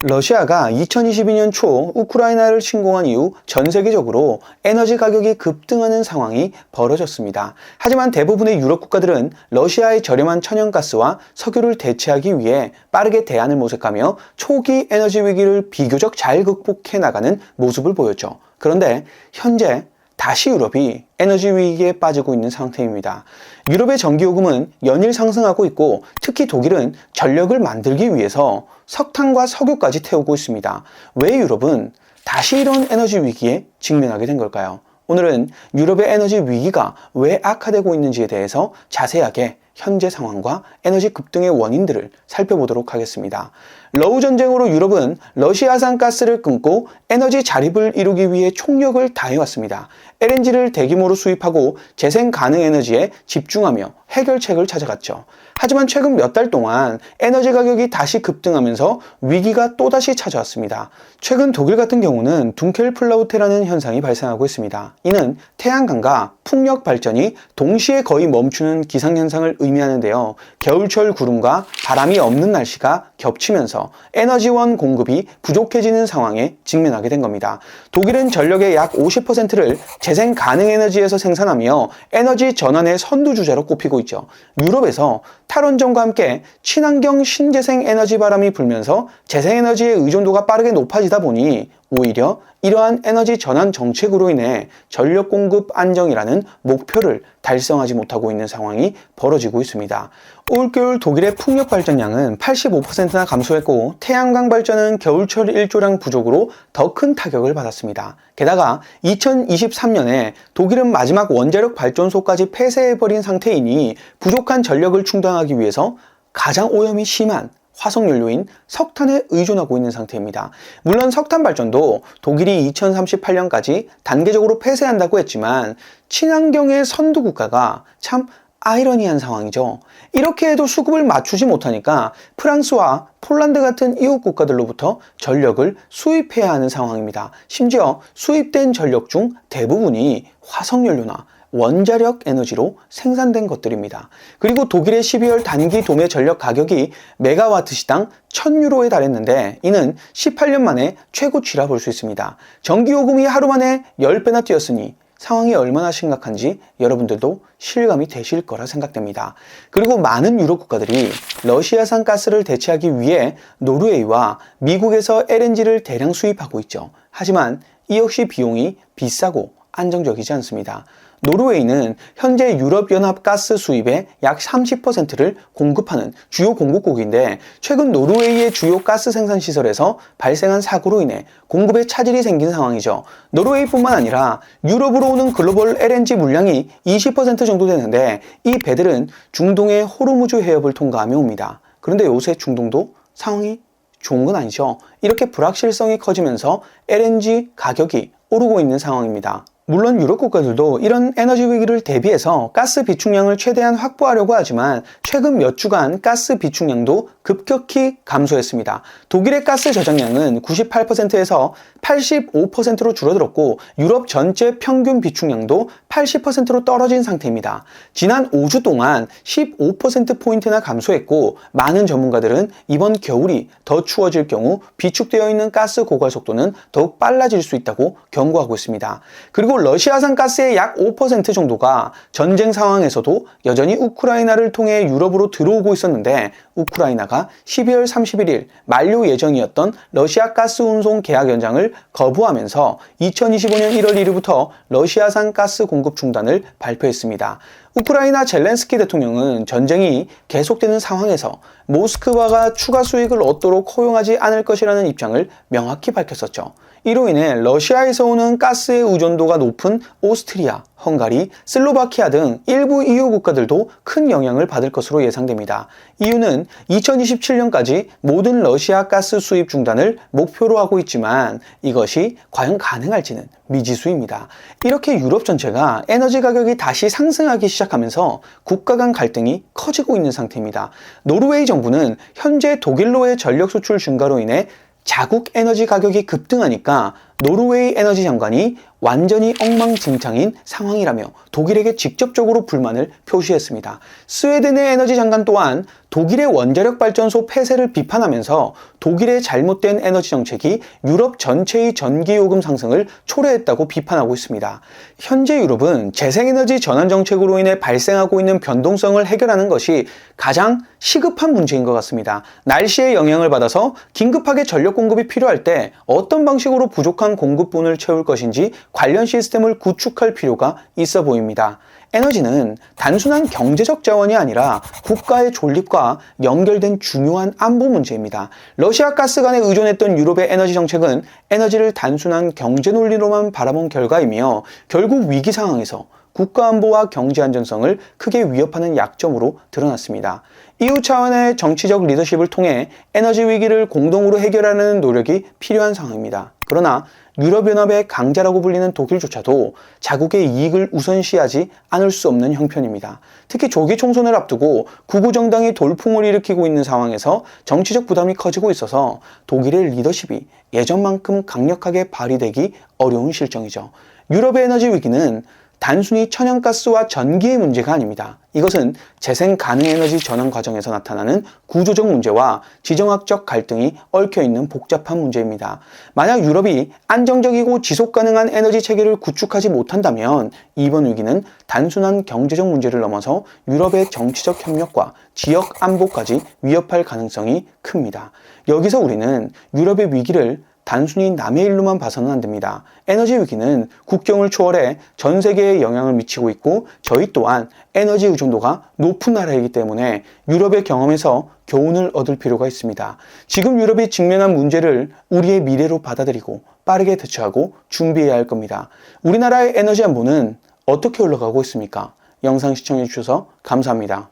러시아가 2022년 초 우크라이나를 침공한 이후 전 세계적으로 에너지 가격이 급등하는 상황이 벌어졌습니다. 하지만 대부분의 유럽 국가들은 러시아의 저렴한 천연가스와 석유를 대체하기 위해 빠르게 대안을 모색하며 초기 에너지 위기를 비교적 잘 극복해 나가는 모습을 보였죠. 그런데 현재 다시 유럽이 에너지 위기에 빠지고 있는 상태입니다. 유럽의 전기요금은 연일 상승하고 있고 특히 독일은 전력을 만들기 위해서 석탄과 석유까지 태우고 있습니다. 왜 유럽은 다시 이런 에너지 위기에 직면하게 된 걸까요? 오늘은 유럽의 에너지 위기가 왜 악화되고 있는지에 대해서 자세하게 현재 상황과 에너지 급등의 원인들을 살펴보도록 하겠습니다. 러우 전쟁으로 유럽은 러시아산 가스를 끊고 에너지 자립을 이루기 위해 총력을 다해왔습니다. LNG를 대규모로 수입하고 재생 가능 에너지에 집중하며 해결책을 찾아갔죠. 하지만 최근 몇 달 동안 에너지 가격이 다시 급등하면서 위기가 또다시 찾아왔습니다. 최근 독일 같은 경우는 둥켈플라우테라는 현상이 발생하고 있습니다. 이는 태양광과 풍력 발전이 동시에 거의 멈추는 기상현상을 의미하는데요. 겨울철 구름과 바람이 없는 날씨가 겹치면서 에너지원 공급이 부족해지는 상황에 직면하게 된 겁니다. 독일은 전력의 약 50%를 재생 가능 에너지에서 생산하며 에너지 전환의 선두주자로 꼽히고 있죠. 유럽에서 탈원전과 함께 친환경 신재생 에너지 바람이 불면서 재생에너지의 의존도가 빠르게 높아지다 보니 오히려 이러한 에너지 전환 정책으로 인해 전력 공급 안정이라는 목표를 달성하지 못하고 있는 상황이 벌어지고 있습니다. 올겨울 독일의 풍력 발전량은 85%나 감소했고 태양광 발전은 겨울철 일조량 부족으로 더 큰 타격을 받았습니다. 게다가 2023년에 독일은 마지막 원자력 발전소까지 폐쇄해버린 상태이니 부족한 전력을 충당하기 위해서 가장 오염이 심한 화석연료인 석탄에 의존하고 있는 상태입니다. 물론 석탄 발전도 독일이 2038년까지 단계적으로 폐쇄한다고 했지만 친환경의 선두 국가가 참 아이러니한 상황이죠. 이렇게 해도 수급을 맞추지 못하니까 프랑스와 폴란드 같은 이웃 국가들로부터 전력을 수입해야 하는 상황입니다. 심지어 수입된 전력 중 대부분이 화석연료나 원자력 에너지로 생산된 것들입니다. 그리고 독일의 12월 단기 도매 전력 가격이 메가와트 시당 1000유로에 달했는데 이는 18년 만에 최고치라 볼 수 있습니다. 전기요금이 하루 만에 10배나 뛰었으니 상황이 얼마나 심각한지 여러분들도 실감이 되실 거라 생각됩니다. 그리고 많은 유럽 국가들이 러시아산 가스를 대체하기 위해 노르웨이와 미국에서 LNG를 대량 수입하고 있죠. 하지만 이 역시 비용이 비싸고 안정적이지 않습니다. 노르웨이는 현재 유럽연합 가스 수입의 약 30%를 공급하는 주요 공급국인데 최근 노르웨이의 주요 가스 생산 시설에서 발생한 사고로 인해 공급에 차질이 생긴 상황이죠. 노르웨이뿐만 아니라 유럽으로 오는 글로벌 LNG 물량이 20% 정도 되는데 이 배들은 중동의 호르무즈 해협을 통과하며 옵니다. 그런데 요새 중동도 상황이 좋은 건 아니죠. 이렇게 불확실성이 커지면서 LNG 가격이 오르고 있는 상황입니다. 물론 유럽 국가들도 이런 에너지 위기를 대비해서 가스 비축량을 최대한 확보하려고 하지만 최근 몇 주간 가스 비축량도 급격히 감소했습니다. 독일의 가스 저장량은 98%에서 85%로 줄어들었고 유럽 전체 평균 비축량도 80%로 떨어진 상태입니다. 지난 5주 동안 15%포인트나 감소했고 많은 전문가들은 이번 겨울이 더 추워질 경우 비축되어 있는 가스 고갈 속도는 더욱 빨라질 수 있다고 경고하고 있습니다. 그리고 러시아산 가스의 약 5% 정도가 전쟁 상황에서도 여전히 우크라이나를 통해 유럽으로 들어오고 있었는데 우크라이나가 12월 31일 만료 예정이었던 러시아 가스 운송 계약 연장을 거부하면서 2025년 1월 1일부터 러시아산 가스 공급 중단을 발표했습니다. 우크라이나 젤렌스키 대통령은 전쟁이 계속되는 상황에서 모스크바가 추가 수익을 얻도록 허용하지 않을 것이라는 입장을 명확히 밝혔었죠. 이로 인해 러시아에서 오는 가스의 의존도가 높은 오스트리아, 헝가리, 슬로바키아 등 일부 EU 국가들도 큰 영향을 받을 것으로 예상됩니다. EU는 2027년까지 모든 러시아 가스 수입 중단을 목표로 하고 있지만 이것이 과연 가능할지는 미지수입니다. 이렇게 유럽 전체가 에너지 가격이 다시 상승하기 시작하면서 국가 간 갈등이 커지고 있는 상태입니다. 노르웨이 정부는 현재 독일로의 전력 수출 증가로 인해 자국 에너지 가격이 급등하니까 노르웨이 에너지 장관이 완전히 엉망진창인 상황이라며 독일에게 직접적으로 불만을 표시했습니다. 스웨덴의 에너지 장관 또한 독일의 원자력 발전소 폐쇄를 비판하면서 독일의 잘못된 에너지 정책이 유럽 전체의 전기요금 상승을 초래했다고 비판하고 있습니다. 현재 유럽은 재생에너지 전환 정책으로 인해 발생하고 있는 변동성을 해결하는 것이 가장 시급한 문제인 것 같습니다. 날씨의 영향을 받아서 긴급하게 전력 공급이 필요할 때 어떤 방식으로 부족한 공급분을 채울 것인지 관련 시스템을 구축할 필요가 있어 보입니다. 에너지는 단순한 경제적 자원이 아니라 국가의 존립과 연결된 중요한 안보 문제입니다. 러시아 가스관에 의존했던 유럽의 에너지 정책은 에너지를 단순한 경제 논리로만 바라본 결과이며 결국 위기 상황에서 국가 안보와 경제 안전성을 크게 위협하는 약점으로 드러났습니다. EU 차원의 정치적 리더십을 통해 에너지 위기를 공동으로 해결하는 노력이 필요한 상황입니다. 그러나 유럽연합의 강자라고 불리는 독일조차도 자국의 이익을 우선시하지 않을 수 없는 형편입니다. 특히 조기 총선을 앞두고 극우 정당이 돌풍을 일으키고 있는 상황에서 정치적 부담이 커지고 있어서 독일의 리더십이 예전만큼 강력하게 발휘되기 어려운 실정이죠. 유럽의 에너지 위기는 단순히 천연가스와 전기의 문제가 아닙니다. 이것은 재생 가능 에너지 전환 과정에서 나타나는 구조적 문제와 지정학적 갈등이 얽혀있는 복잡한 문제입니다. 만약 유럽이 안정적이고 지속 가능한 에너지 체계를 구축하지 못한다면 이번 위기는 단순한 경제적 문제를 넘어서 유럽의 정치적 협력과 지역 안보까지 위협할 가능성이 큽니다. 여기서 우리는 유럽의 위기를 단순히 남의 일로만 봐서는 안 됩니다. 에너지 위기는 국경을 초월해 전 세계에 영향을 미치고 있고 저희 또한 에너지 의존도가 높은 나라이기 때문에 유럽의 경험에서 교훈을 얻을 필요가 있습니다. 지금 유럽이 직면한 문제를 우리의 미래로 받아들이고 빠르게 대처하고 준비해야 할 겁니다. 우리나라의 에너지 안보는 어떻게 흘러가고 있습니까? 영상 시청해 주셔서 감사합니다.